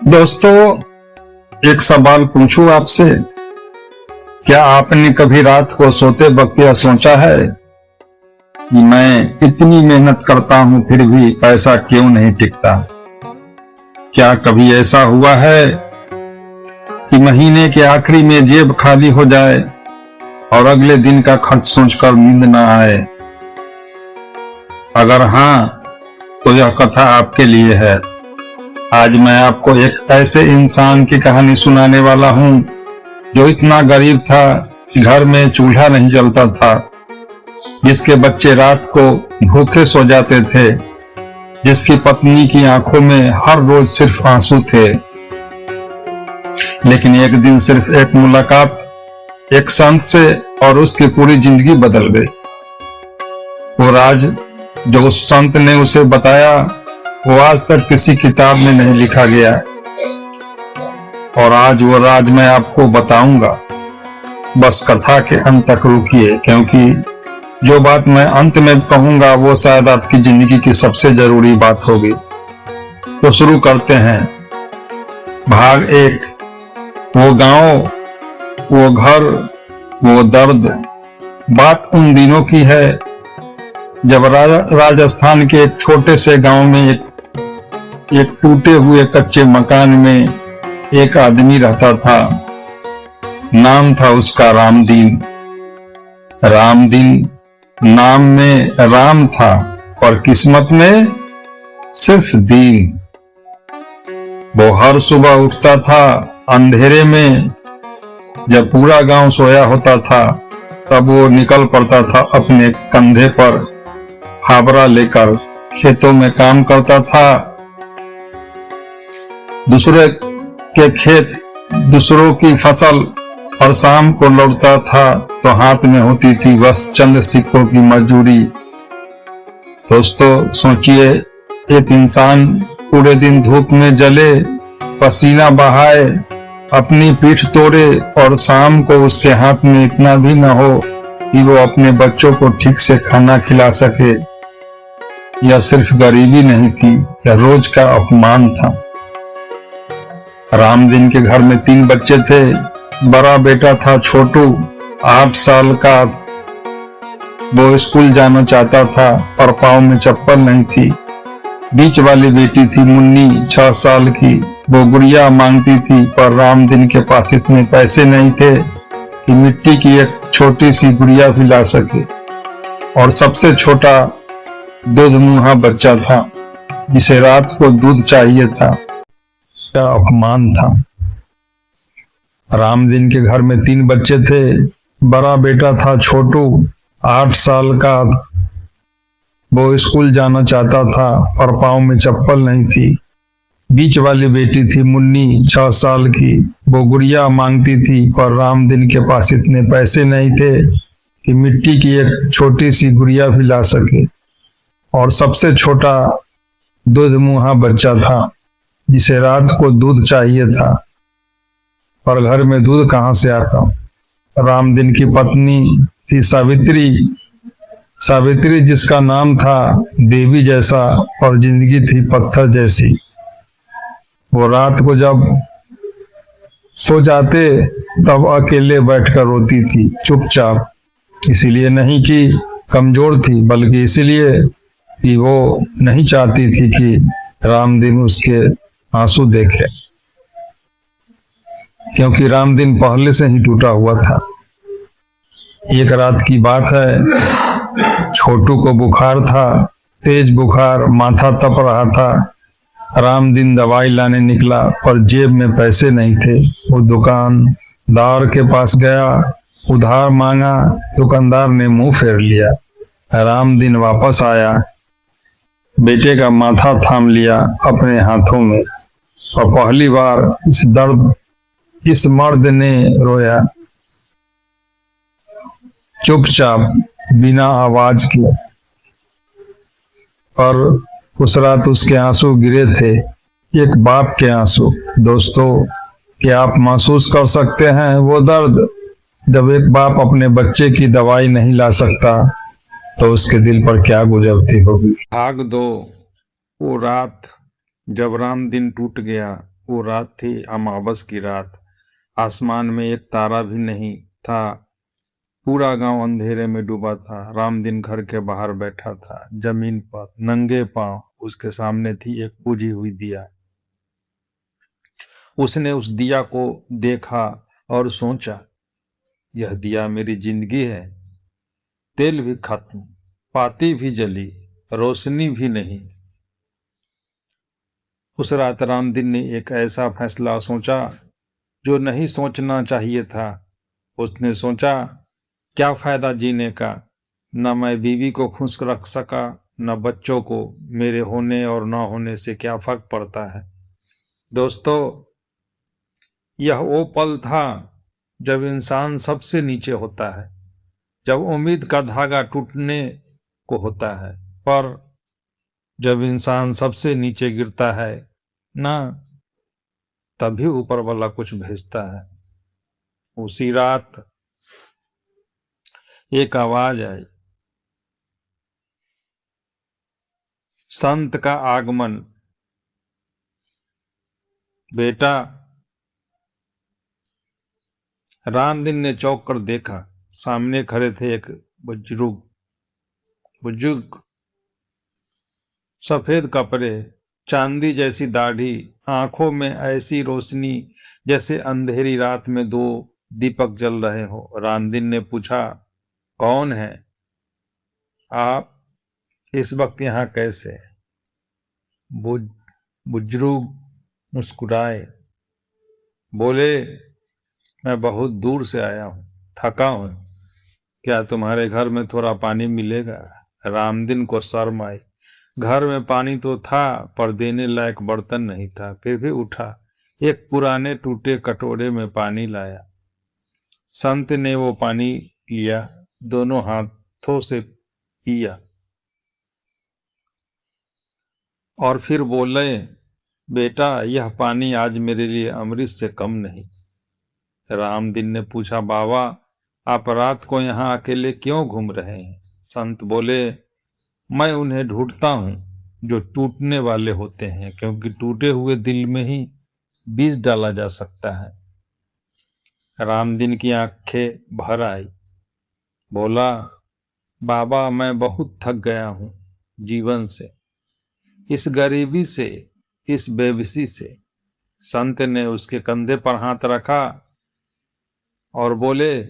दोस्तों, एक सवाल पूछूं आपसे। क्या आपने कभी रात को सोते वक्त यह सोचा है कि मैं इतनी मेहनत करता हूं फिर भी पैसा क्यों नहीं टिकता? क्या कभी ऐसा हुआ है कि महीने के आखिरी में जेब खाली हो जाए और अगले दिन का खर्च सोचकर नींद न आए? अगर हां, तो यह कथा आपके लिए है। आज मैं आपको एक ऐसे इंसान की कहानी सुनाने वाला हूं जो इतना गरीब था कि घर में चूल्हा नहीं जलता था, जिसके बच्चे रात को भूखे सो जाते थे, जिसकी पत्नी की आंखों में हर रोज सिर्फ आंसू थे। लेकिन एक दिन सिर्फ एक मुलाकात एक संत से और उसकी पूरी जिंदगी बदल गई। वो राज जो उस संत ने उसे बताया, वो आज तक किसी किताब में नहीं लिखा गया, और आज वो राज मैं आपको बताऊंगा। बस कथा के अंत तक रुकिए, क्योंकि जो बात मैं अंत में कहूंगा वो शायद आपकी जिंदगी की सबसे जरूरी बात होगी। तो शुरू करते हैं। भाग 1। वो गांव, वो घर, वो दर्द। बात उन दिनों की है जब राजस्थान के एक छोटे से गांव में एक टूटे हुए कच्चे मकान में एक आदमी रहता था। नाम था उसका रामदीन। रामदीन नाम में राम था और किस्मत में सिर्फ दीन। वो हर सुबह उठता था अंधेरे में, जब पूरा गांव सोया होता था, तब वो निकल पड़ता था अपने कंधे पर फावड़ा लेकर, खेतों में काम करता था। दूसरे के खेत, दूसरों की फसल, और शाम को लौटता था तो हाथ में होती थी बस चंद सिक्कों की मजदूरी। दोस्तों सोचिए, एक इंसान पूरे दिन धूप में जले, पसीना बहाए, अपनी पीठ तोड़े, और शाम को उसके हाथ में इतना भी न हो कि वो अपने बच्चों को ठीक से खाना खिला सके। यह सिर्फ गरीबी नहीं थी, यह रोज का अपमान था। रामदीन के घर में 3 बच्चे थे। बड़ा बेटा था छोटू, 8 साल का। वो स्कूल जाना चाहता था और पाँव में चप्पल नहीं थी। बीच वाली बेटी थी मुन्नी, 6 साल की। वो गुड़िया मांगती थी, पर रामदीन के पास इतने पैसे नहीं थे कि मिट्टी की एक छोटी सी गुड़िया भी ला सके। और सबसे छोटा दूध मुंहा बच्चा था, जिसे रात को दूध चाहिए था। क्या अपमान था। रामदीन के घर में 3 बच्चे थे। बड़ा बेटा था छोटू, 8 साल का। वो स्कूल जाना चाहता था और पाँव में चप्पल नहीं थी। बीच वाली बेटी थी मुन्नी, 6 साल की। वो गुड़िया मांगती थी, पर रामदीन के पास इतने पैसे नहीं थे कि मिट्टी की एक छोटी सी गुड़िया भी ला सके। और सबसे छोटा दूध मुंहा बच्चा था, जिसे रात को दूध चाहिए था, पर घर में दूध कहां से आता। रामदीन की पत्नी थी सावित्री। सावित्री जिसका नाम था देवी जैसा और जिंदगी थी पत्थर जैसी। वो रात को जब सो जाते तब अकेले बैठकर रोती थी, चुपचाप। इसीलिए नहीं कि कमजोर थी, बल्कि इसीलिए कि वो नहीं चाहती थी कि रामदीन उसके आंसू देखे, क्योंकि रामदीन पहले से ही टूटा हुआ था। एक रात की बात है, छोटू को बुखार था, तेज बुखार, माथा तप रहा था। रामदीन दवाई लाने निकला, पर जेब में पैसे नहीं थे। वो दुकानदार के पास गया, उधार मांगा। दुकानदार ने मुंह फेर लिया। रामदीन वापस आया, बेटे का माथा थाम लिया अपने हाथों में, और पहली बार इस मर्द ने रोया, चुपचाप, बिना आवाज के। और उस रात उसके आंसू गिरे थे, एक बाप के आंसू। दोस्तों, क्या आप महसूस कर सकते हैं वो दर्द जब एक बाप अपने बच्चे की दवाई नहीं ला सकता, तो उसके दिल पर क्या गुजरती होगी। भाग 2। वो रात जब रामदीन टूट गया, वो रात थी अमावस की रात। आसमान में एक तारा भी नहीं था। पूरा गांव अंधेरे में डूबा था। रामदीन घर के बाहर बैठा था, जमीन पर नंगे पांव। उसके सामने थी एक बुझी हुई दिया। उसने उस दिया को देखा और सोचा, यह दिया मेरी जिंदगी है। तेल भी खत्म, पाती भी जली, रोशनी भी नहीं। उस रात रामदीन ने एक ऐसा फैसला सोचा जो नहीं सोचना चाहिए था। उसने सोचा, क्या फायदा जीने का। न मैं बीवी को खुश रख सका, न बच्चों को। मेरे होने और न होने से क्या फर्क पड़ता है। दोस्तों, यह वो पल था जब इंसान सबसे नीचे होता है, जब उम्मीद का धागा टूटने को होता है। पर जब इंसान सबसे नीचे गिरता है ना, तभी ऊपर वाला कुछ भेजता है। उसी रात एक आवाज आई, संत का आगमन। बेटा, रामदीन ने चौंक कर देखा। सामने खड़े थे एक बुजुर्ग बुजुर्ग सफेद कपड़े, चांदी जैसी दाढ़ी, आंखों में ऐसी रोशनी जैसे अंधेरी रात में दो दीपक जल रहे हो। रामदीन ने पूछा, कौन है आप? इस वक्त यहाँ कैसे? बुजुर्ग मुस्कुराए, बोले, मैं बहुत दूर से आया हूँ, थका हूँ। क्या तुम्हारे घर में थोड़ा पानी मिलेगा? रामदीन को शर्म आई। घर में पानी तो था, पर देने लायक बर्तन नहीं था। फिर भी उठा, एक पुराने टूटे कटोरे में पानी लाया। संत ने वो पानी लिया, दोनों हाथों से पिया और फिर बोले, बेटा, यह पानी आज मेरे लिए अमृत से कम नहीं। रामदीन ने पूछा, बाबा, आप रात को यहाँ अकेले क्यों घूम रहे हैं? संत बोले, मैं उन्हें ढूंढता हूँ जो टूटने वाले होते हैं, क्योंकि टूटे हुए दिल में ही बीज डाला जा सकता है। रामदीन की आंखें भर आई। बोला, बाबा, मैं बहुत थक गया हूँ जीवन से, इस गरीबी से, इस बेबसी से। संत ने उसके कंधे पर हाथ रखा और बोले,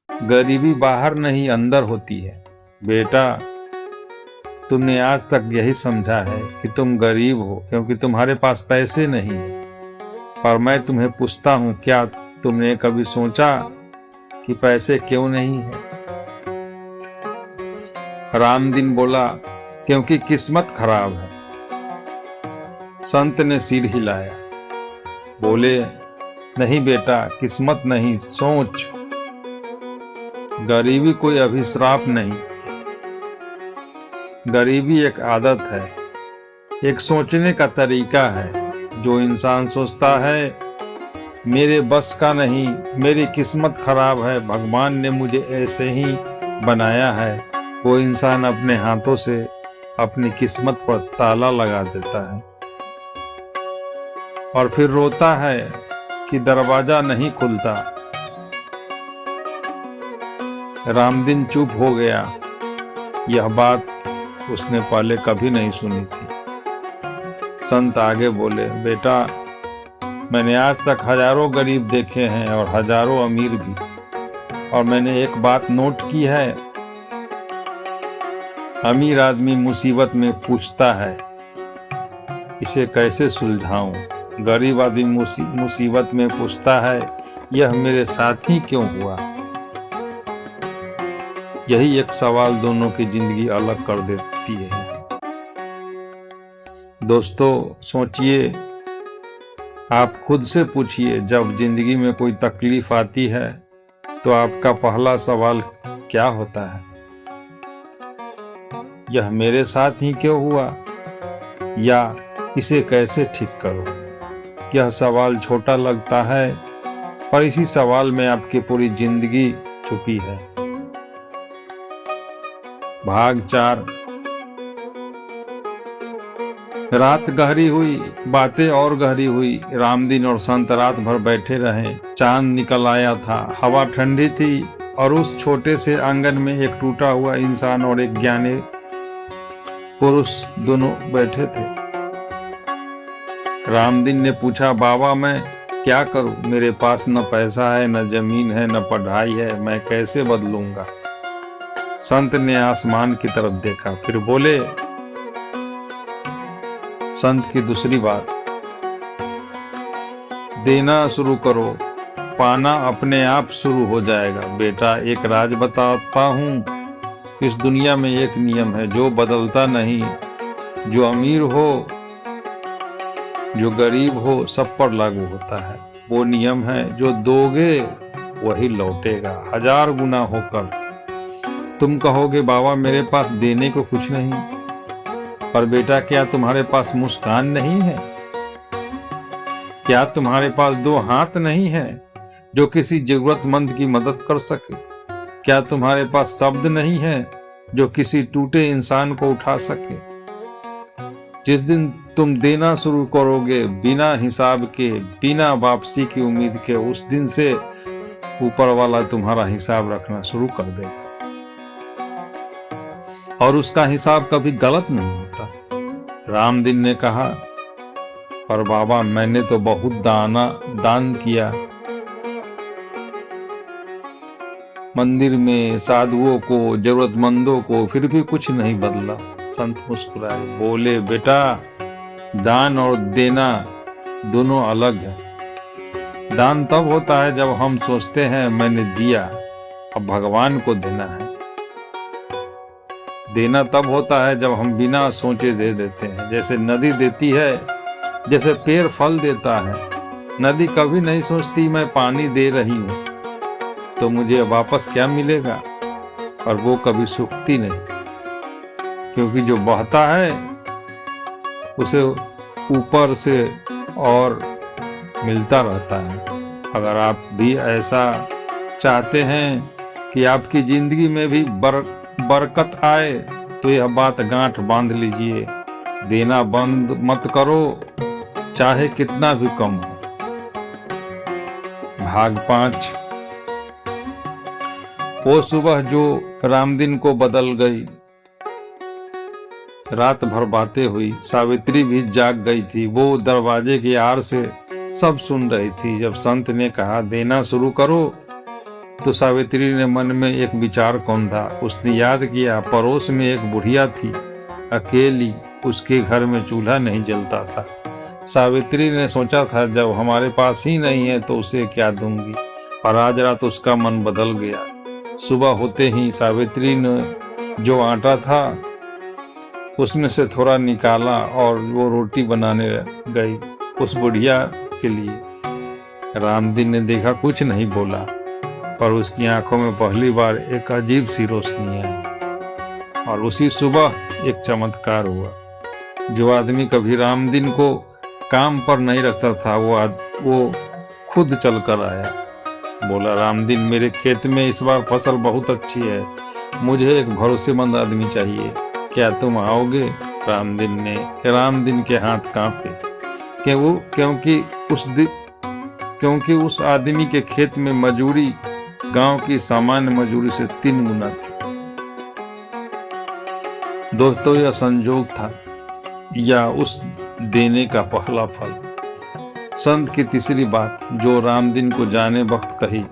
गरीबी बाहर नहीं अंदर होती है। बेटा, तुमने आज तक यही समझा है कि तुम गरीब हो क्योंकि तुम्हारे पास पैसे नहीं है। पर मैं तुम्हें पूछता हूँ, क्या तुमने कभी सोचा कि पैसे क्यों नहीं है? रामदीन बोला, क्योंकि किस्मत खराब है। संत ने सिर हिलाया, बोले, नहीं बेटा, किस्मत नहीं, सोच। गरीबी कोई अभिश्राप नहीं, गरीबी एक आदत है, एक सोचने का तरीका है। जो इंसान सोचता है, मेरे बस का नहीं, मेरी किस्मत खराब है, भगवान ने मुझे ऐसे ही बनाया है, वो इंसान अपने हाथों से अपनी किस्मत पर ताला लगा देता है और फिर रोता है कि दरवाजा नहीं खुलता। रामदीन चुप हो गया। यह बात उसने पहले कभी नहीं सुनी थी। संत आगे बोले, बेटा, मैंने आज तक हजारों गरीब देखे हैं और हजारों अमीर भी, और मैंने एक बात नोट की है, अमीर आदमी मुसीबत में पूछता है, इसे कैसे सुलझाऊं? गरीब आदमी मुसीबत में पूछता है, यह मेरे साथ ही क्यों हुआ? यही एक सवाल दोनों की जिंदगी अलग कर देती है। दोस्तों, सोचिए, आप खुद से पूछिए, जब जिंदगी में कोई तकलीफ आती है तो आपका पहला सवाल क्या होता है? यह मेरे साथ ही क्यों हुआ, या इसे कैसे ठीक करूं? यह सवाल छोटा लगता है, पर इसी सवाल में आपकी पूरी जिंदगी छुपी है। भाग 4। रात गहरी हुई, बातें और गहरी हुई। रामदीन और संत रात भर बैठे रहे। चांद निकल आया था, हवा ठंडी थी और उस छोटे से आंगन में एक टूटा हुआ इंसान और एक ज्ञानी पुरुष दोनों बैठे थे। रामदीन ने पूछा, बाबा मैं क्या करूं? मेरे पास न पैसा है, न जमीन है, न पढ़ाई है, मैं कैसे बदलूंगा? संत ने आसमान की तरफ देखा, फिर बोले, संत की दूसरी बात, देना शुरू करो, पाना अपने आप शुरू हो जाएगा। बेटा एक राज बताता हूं, इस दुनिया में एक नियम है जो बदलता नहीं। जो अमीर हो, जो गरीब हो, सब पर लागू होता है। वो नियम है, जो दोगे वही लौटेगा 1000 गुना होकर। तुम कहोगे, बाबा मेरे पास देने को कुछ नहीं। पर बेटा क्या तुम्हारे पास मुस्कान नहीं है? क्या तुम्हारे पास 2 हाथ नहीं है जो किसी जरूरतमंद की मदद कर सके? क्या तुम्हारे पास शब्द नहीं है जो किसी टूटे इंसान को उठा सके? जिस दिन तुम देना शुरू करोगे बिना हिसाब के, बिना वापसी की उम्मीद के, उस दिन से ऊपर वाला तुम्हारा हिसाब रखना शुरू कर देगा और उसका हिसाब कभी गलत नहीं होता। रामदीन ने कहा, पर बाबा मैंने तो बहुत दान किया, मंदिर में, साधुओं को, जरूरतमंदों को, फिर भी कुछ नहीं बदला। संत मुस्कुराए, बोले, बेटा दान और देना दोनों अलग है। दान तब होता है जब हम सोचते हैं मैंने दिया, अब भगवान को देना है। देना तब होता है जब हम बिना सोचे दे देते हैं, जैसे नदी देती है, जैसे पेड़ फल देता है। नदी कभी नहीं सोचती मैं पानी दे रही हूं तो मुझे वापस क्या मिलेगा, और वो कभी सूखती नहीं, क्योंकि जो बहता है उसे ऊपर से और मिलता रहता है। अगर आप भी ऐसा चाहते हैं कि आपकी जिंदगी में भी बरकत आए तो यह बात गांठ बांध लीजिए, देना बंद मत करो, चाहे कितना भी कम हो। भाग 5। वो सुबह जो रामदीन को बदल गई। रात भर बातें हुई, सावित्री भी जाग गई थी। वो दरवाजे की आड़ से सब सुन रही थी। जब संत ने कहा देना शुरू करो तो सावित्री ने मन में एक विचार कौंधा। उसने याद किया, पड़ोस में एक बुढ़िया थी, अकेली, उसके घर में चूल्हा नहीं जलता था। सावित्री ने सोचा था जब हमारे पास ही नहीं है तो उसे क्या दूंगी, और आज रात उसका मन बदल गया। सुबह होते ही सावित्री ने जो आटा था उसमें से थोड़ा निकाला और वो रोटी बनाने गई उस बुढ़िया के लिए। रामदीन ने देखा, कुछ नहीं बोला, पर उसकी आंखों में पहली बार एक अजीब सी रोशनी आई। और उसी सुबह एक चमत्कार हुआ। जो आदमी कभी रामदीन को काम पर नहीं रखता था, वो खुद चल कर आया। बोला, रामदीन मेरे खेत में इस बार फसल बहुत अच्छी है, मुझे एक भरोसेमंद आदमी चाहिए, क्या तुम आओगे? रामदीन के हाथ कांपे, क्योंकि उस आदमी के खेत में मजूरी गांव की सामान्य मजूरी से 3 गुना थी। दोस्तों, यह संजोग था या उस देने का पहला फल? संत की तीसरी बात जो रामदीन को जाने वक्त कही।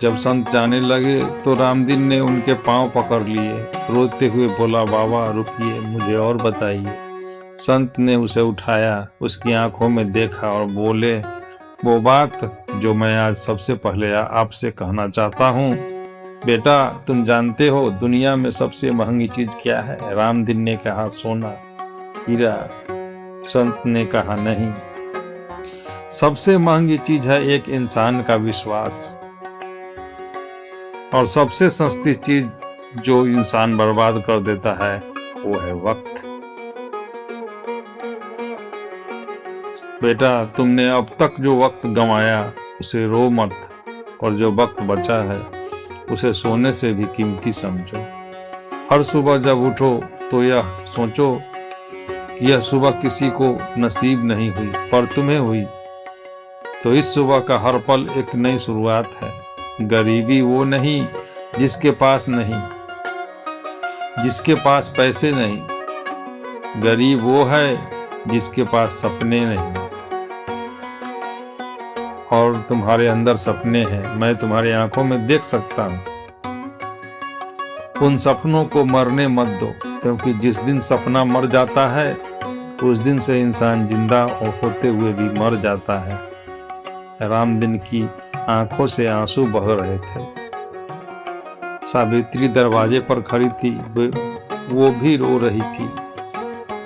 जब संत जाने लगे तो रामदीन ने उनके पांव पकड़ लिए, रोते हुए बोला, बाबा रुकिए, मुझे और बताइए। संत ने उसे उठाया, उसकी आंखों में देखा और बोले, वो बात जो मैं आज सबसे पहले आपसे कहना चाहता हूँ। बेटा तुम जानते हो दुनिया में सबसे महंगी चीज क्या है? रामदीन ने कहा, सोना, हीरा। संत ने कहा, नहीं, सबसे महंगी चीज है एक इंसान का विश्वास, और सबसे सस्ती चीज जो इंसान बर्बाद कर देता है वो है वक्त। बेटा तुमने अब तक जो वक्त गंवाया उसे रो मत, और जो वक्त बचा है उसे सोने से भी कीमती समझो। हर सुबह जब उठो तो यह सोचो यह सुबह किसी को नसीब नहीं हुई, पर तुम्हें हुई, तो इस सुबह का हर पल एक नई शुरुआत है। गरीबी वो नहीं जिसके पास नहीं, जिसके पास पैसे नहीं। गरीब वो है जिसके पास सपने नहीं। और तुम्हारे अंदर सपने हैं, मैं तुम्हारी आंखों में देख सकता हूं। उन सपनों को मरने मत दो, क्योंकि जिस दिन सपना मर जाता है उस दिन से इंसान जिंदा होते हुए भी मर जाता है। रामदीन की आंखों से आंसू बह रहे थे। सावित्री दरवाजे पर खड़ी थी, वो भी रो रही थी।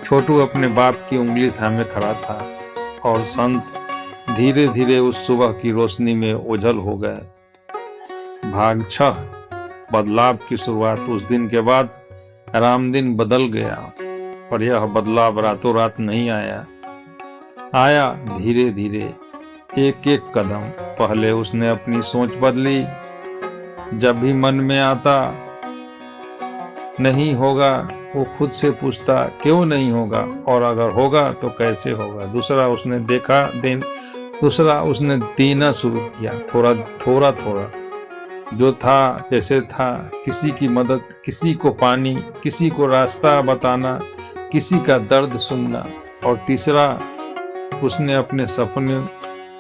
छोटू अपने बाप की उंगली थामे खड़ा था और संत धीरे धीरे उस सुबह की रोशनी में ओझल हो गए। भाग 6, बदलाव की शुरुआत। उस दिन के बाद रामदीन बदल गया, पर यह बदलाव रातों रात नहीं आया। आया धीरे धीरे, एक एक कदम। पहले उसने अपनी सोच बदली। जब भी मन में आता नहीं होगा, वो खुद से पूछता क्यों नहीं होगा, और अगर होगा तो कैसे होगा। दूसरा उसने देना शुरू किया, थोड़ा थोड़ा जो था जैसे था। किसी की मदद, किसी को पानी, किसी को रास्ता बताना, किसी का दर्द सुनना। और तीसरा, उसने अपने सपने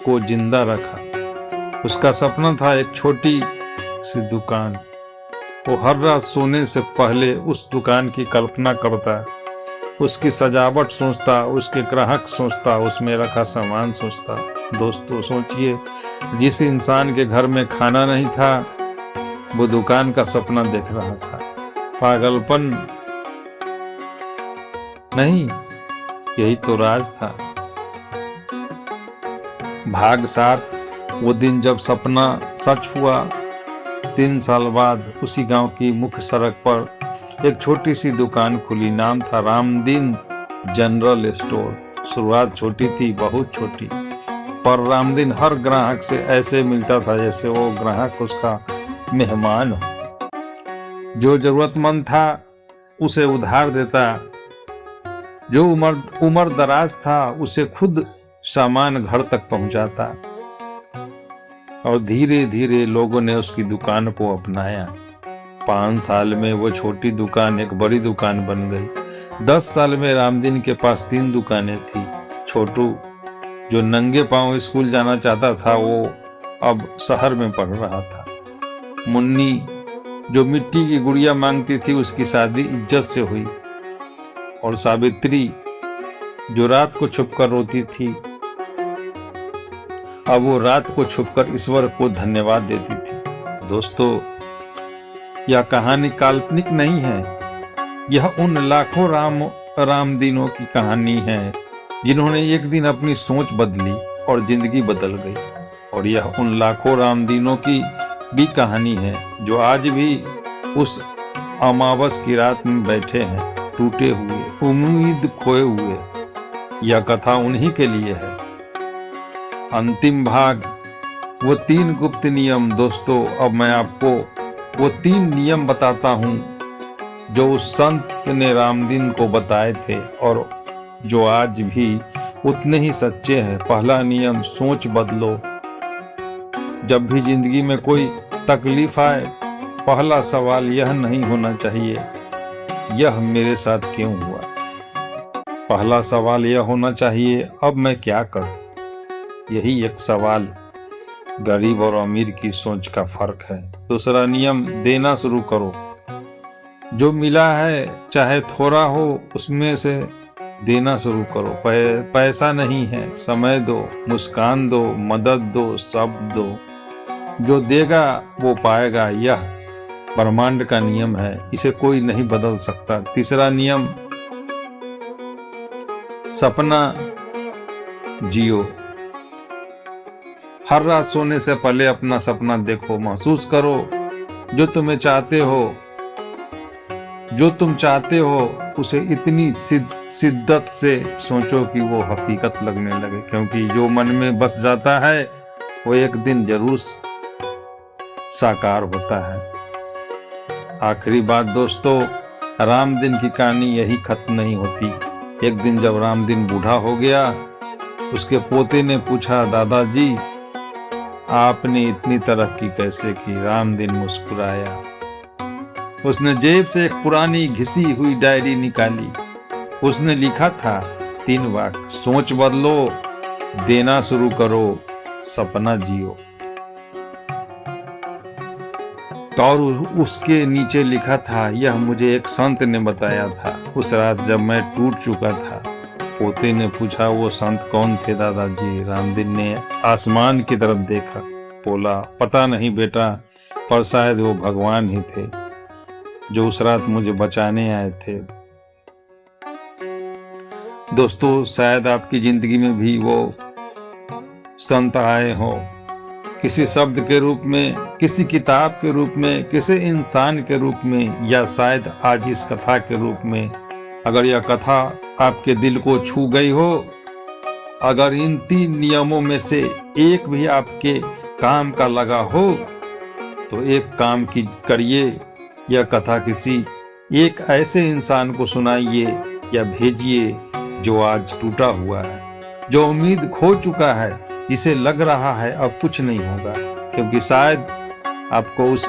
को जिंदा रखा। उसका सपना था एक छोटी सी दुकान। वो हर रात सोने से पहले उस दुकान की कल्पना करता, उसकी सजावट सोचता, उसके ग्राहक सोचता, उसमें रखा सामान सोचता। दोस्तों सोचिए, जिस इंसान के घर में खाना नहीं था वो दुकान का सपना देख रहा था। पागलपन नहीं, यही तो राज था। भाग 7, वो दिन जब सपना सच हुआ। 3 साल बाद उसी गांव की मुख्य सड़क पर एक छोटी सी दुकान खुली। नाम था रामदीन जनरल स्टोर। शुरुआत छोटी थी, बहुत छोटी, पर रामदीन हर ग्राहक से ऐसे मिलता था जैसे वो ग्राहक उसका मेहमान हो। जो जरूरतमंद था उसे उधार देता, जो उम्र दराज था उसे खुद सामान घर तक पहुंचाता। और धीरे धीरे लोगों ने उसकी दुकान को अपनाया। 5 साल में वो छोटी दुकान एक बड़ी दुकान बन गई। 10 साल में रामदीन के पास 3 दुकानें थी। छोटू जो नंगे पांव स्कूल जाना चाहता था, वो अब शहर में पढ़ रहा था। मुन्नी जो मिट्टी की गुड़िया मांगती थी, उसकी शादी इज्जत से हुई। और सावित्री जो रात को छुपकर रोती थी, अब वो रात को छुपकर ईश्वर को धन्यवाद देती थी। दोस्तों, यह कहानी काल्पनिक नहीं है। यह उन लाखों रामदीनों की कहानी है जिन्होंने एक दिन अपनी सोच बदली और जिंदगी बदल गई। और यह उन लाखों रामदीनों की भी कहानी है जो आज भी उस अमावस की रात में बैठे हैं, टूटे हुए, उम्मीद खोए हुए। यह कथा उन्हीं के लिए है। अंतिम भाग, वो 3 गुप्त नियम। दोस्तों, अब मैं आपको वो 3 नियम बताता हूं जो उस संत ने रामदीन को बताए थे और जो आज भी उतने ही सच्चे हैं। पहला नियम, सोच बदलो। जब भी जिंदगी में कोई तकलीफ आए, पहला सवाल यह नहीं होना चाहिए यह मेरे साथ क्यों हुआ। पहला सवाल यह होना चाहिए अब मैं क्या करूं। यही एक सवाल गरीब और अमीर की सोच का फर्क है। दूसरा नियम, देना शुरू करो। जो मिला है चाहे थोड़ा हो, उसमें से देना शुरू करो। पैसा नहीं है, समय दो, मुस्कान दो, मदद दो, सब दो। जो देगा वो पाएगा। यह ब्रह्मांड का नियम है, इसे कोई नहीं बदल सकता। तीसरा नियम, सपना जियो। हर रात सोने से पहले अपना सपना देखो, महसूस करो जो तुम चाहते हो उसे इतनी शिद्दत से सोचो कि वो हकीकत लगने लगे, क्योंकि जो मन में बस जाता है वो एक दिन जरूर साकार होता है। आखिरी बात दोस्तों, रामदीन की कहानी यही खत्म नहीं होती। एक दिन जब रामदीन बूढ़ा हो गया, उसके पोते ने पूछा, दादाजी आपने इतनी तरक्की कैसे की? रामदीन मुस्कुराया। उसने जेब से एक पुरानी घिसी हुई डायरी निकाली। उसने लिखा था 3 वाक्य, सोच बदलो, देना शुरू करो, सपना जियो। और उसके नीचे लिखा था, यह मुझे एक संत ने बताया था उस रात जब मैं टूट चुका था। पोते ने पूछा, वो संत कौन थे दादाजी? रामदीन ने आसमान की तरफ देखा, बोला, पता नहीं बेटा, पर शायद वो भगवान ही थे जो उस रात मुझे बचाने आए थे। दोस्तों, शायद आपकी जिंदगी में भी वो संत आए हो, किसी शब्द के रूप में, किसी किताब के रूप में, किसी इंसान के रूप में, या शायद आज इस कथा के रूप में। अगर यह कथा आपके दिल को छू गई हो, अगर इन 3 नियमों में से एक भी आपके काम का लगा हो, तो एक काम की करिए, यह कथा किसी एक ऐसे इंसान को सुनाइए या भेजिए जो आज टूटा हुआ है, जो उम्मीद खो चुका है, जिसे लग रहा है अब कुछ नहीं होगा, क्योंकि शायद आपको उस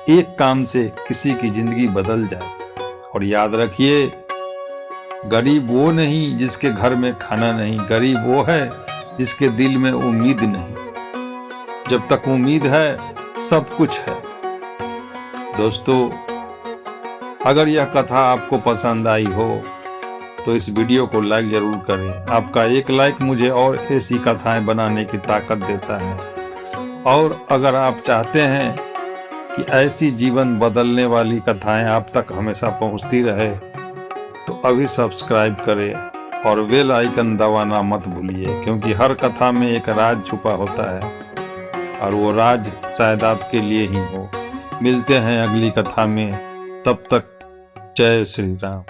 एक काम से किसी की जिंदगी बदल जाए। और याद रखिए, गरीब वो नहीं जिसके घर में खाना नहीं, गरीब वो है जिसके दिल में उम्मीद नहीं। जब तक उम्मीद है सब कुछ है। दोस्तों, अगर यह कथा आपको पसंद आई हो तो इस वीडियो को लाइक जरूर करें। आपका एक लाइक मुझे और ऐसी कथाएं बनाने की ताकत देता है। और अगर आप चाहते हैं कि ऐसी जीवन बदलने वाली कथाएं आप तक हमेशा पहुंचती रहे, तो अभी सब्सक्राइब करें और बेल आइकन दबाना मत भूलिए, क्योंकि हर कथा में एक राज छुपा होता है और वो राज शायद आपके लिए ही हो। मिलते हैं अगली कथा में, तब तक जय श्री राम।